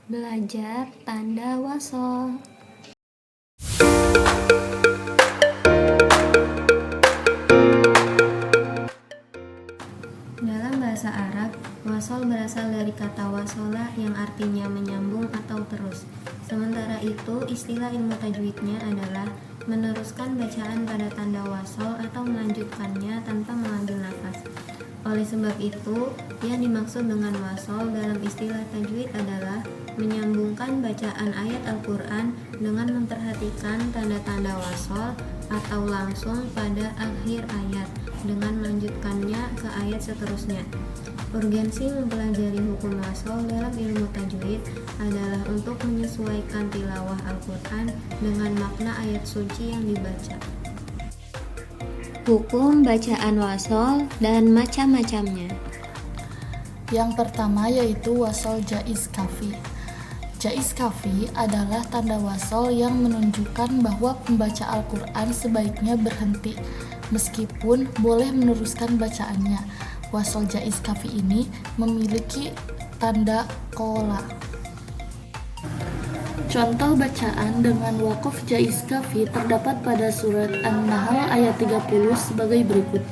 Belajar tanda wasol. Dalam bahasa Arab, wasol berasal dari kata wasola yang artinya menyambung atau terus. Sementara itu, istilah ilmu tajwidnya adalah meneruskan bacaan pada tanda wasol atau melanjutkannya tanpa mengambil nafas. Oleh sebab itu, yang dimaksud dengan wasol dalam istilah tajwid adalah menyambungkan bacaan ayat Al-Quran dengan memperhatikan tanda-tanda wasol atau langsung pada akhir ayat dengan melanjutkannya ke ayat seterusnya. Urgensi mempelajari hukum wasol dalam ilmu tajwid adalah untuk menyesuaikan tilawah Al-Quran dengan makna ayat suci yang dibaca. Hukum bacaan wasol dan macam-macamnya. Yang pertama yaitu wasol jaiz kafi. Jaiz kafi adalah tanda wasol yang menunjukkan bahwa pembaca Al-Quran sebaiknya berhenti, meskipun boleh meneruskan bacaannya. Wasol jaiz kafi ini memiliki tanda qola. Contoh bacaan dengan wakof jaiz kafi terdapat pada surat An-Nahl ayat 30 sebagai berikut.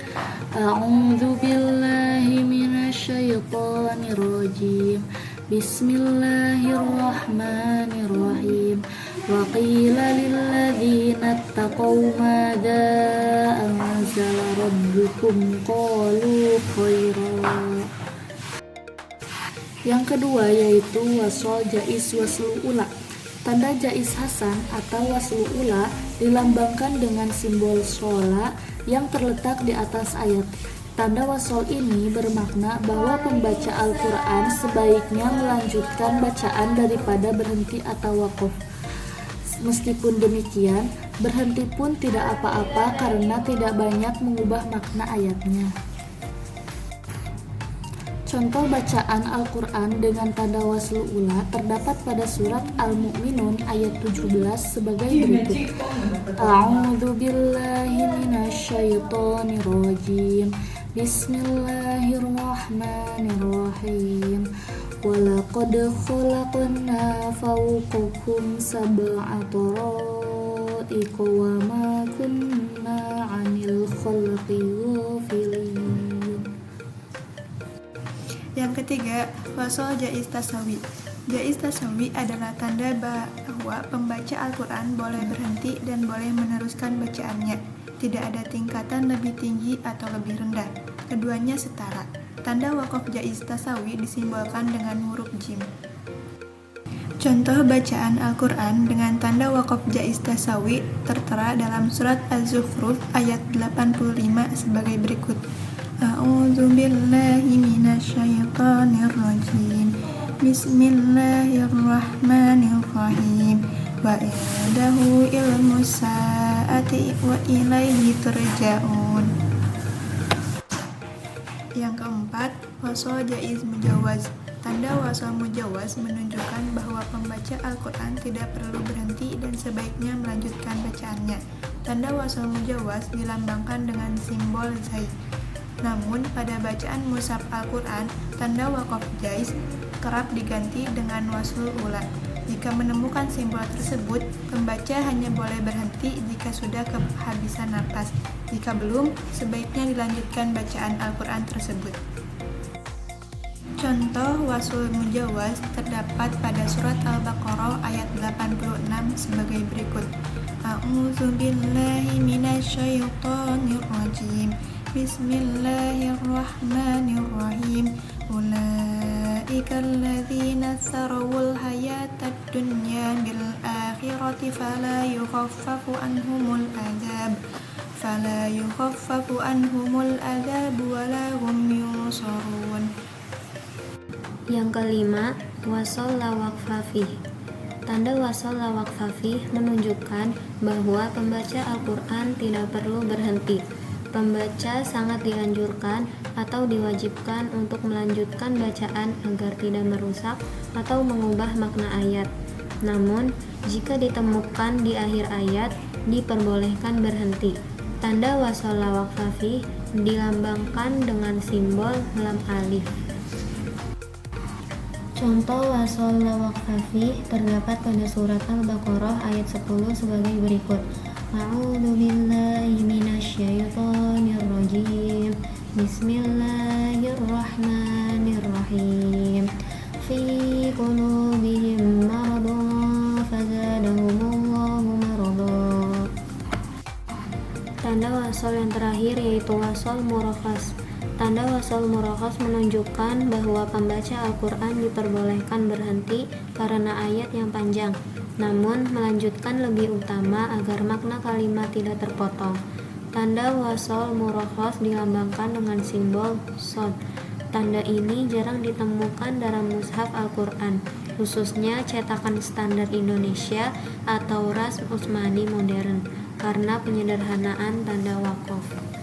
A'udzu billahi minasyaitonir rajim. Bismillahirrahmanirrahim. Wa qila lil ladzina taqaw madza anzala rabbukum qalu khairan. Yang kedua yaitu wasol jaiz waslu ula. Tanda jaiz hasan atau waslu ula dilambangkan dengan simbol shola yang terletak di atas ayat. Tanda wasol ini bermakna bahwa pembaca Al-Quran sebaiknya melanjutkan bacaan daripada berhenti atau wakaf. Meskipun demikian, berhenti pun tidak apa-apa karena tidak banyak mengubah makna ayatnya. Contoh bacaan Al-Quran dengan tanda waslu ula terdapat pada surat Al-Mu'minun ayat 17 sebagai berikut. A'udzu billahi minasyaitonir rajim. Bismillahirrahmanirrahim. Walaqad khalaqna fawqakum sab'a tara'iqa wa ma kunna 'anil khalqi ghafilin. Yang ketiga, wasol jaiz tasawi. Jaiz tasawi adalah tanda bahwa pembaca Al-Quran boleh berhenti dan boleh meneruskan bacaannya. Tidak ada tingkatan lebih tinggi atau lebih rendah. Keduanya setara. Tanda wakof jaiz tasawi disimbolkan dengan huruf jim. Contoh bacaan Al-Quran dengan tanda wakof jaiz tasawi tertera dalam surat Az-Zukhruf ayat 85 sebagai berikut. A'udzu billahi minasyaitonir rajim. Bismillahirrahmanirrahim. Wa indahu ilmus saati wa ilaihi turja'un. Yang keempat, wasol jaiz mujawaz. Tanda wasol mujawaz menunjukkan bahwa pembaca Al-Quran tidak perlu berhenti dan sebaiknya melanjutkan bacaannya. Tanda wasol mujawaz dilambangkan dengan simbol zai. Namun, pada bacaan mushaf Al-Quran, tanda wakof jaiz kerap diganti dengan waslul ula. Jika menemukan simbol tersebut, pembaca hanya boleh berhenti jika sudah kehabisan napas. Jika belum, sebaiknya dilanjutkan bacaan Al-Quran tersebut. Contoh wasul mujawaz terdapat pada surat Al-Baqarah ayat 86 sebagai berikut. A'udzu billahi minasyaitonir rajim. Bismillahirrahmanirrahim. Ulaika alladzina sarawul hayatad dunya bil akhirati fala yukhaffafu anhumul adzab wa la hum yunsarun. Yang kelima, wasol la waqfa fih. Tanda wasol la waqfa fih menunjukkan bahwa pembaca Al-Quran tidak perlu berhenti. Pembaca sangat dianjurkan atau diwajibkan untuk melanjutkan bacaan agar tidak merusak atau mengubah makna ayat. Namun, jika ditemukan di akhir ayat, diperbolehkan berhenti. Tanda wasol la waqfa fih dilambangkan dengan simbol lam alif. Contoh wasol la waqafi terdapat pada surat Al-Baqarah ayat 10 sebagai berikut. A'udzu billahi minasyaitonir rajim. Bismillahirrahmanirrahim. Fi qulubihim maradun fazadahumullahu maradun. Tanda wasol yang terakhir yaitu wasol murakhas. Tanda wasol murakhas menunjukkan bahwa pembaca Al-Quran diperbolehkan berhenti karena ayat yang panjang, namun melanjutkan lebih utama agar makna kalimat tidak terpotong. Tanda wasol murakhas dilambangkan dengan simbol shad. Tanda ini jarang ditemukan dalam mushaf Al-Quran, khususnya cetakan standar Indonesia atau Ras Utsmani modern, karena penyederhanaan tanda waqaf.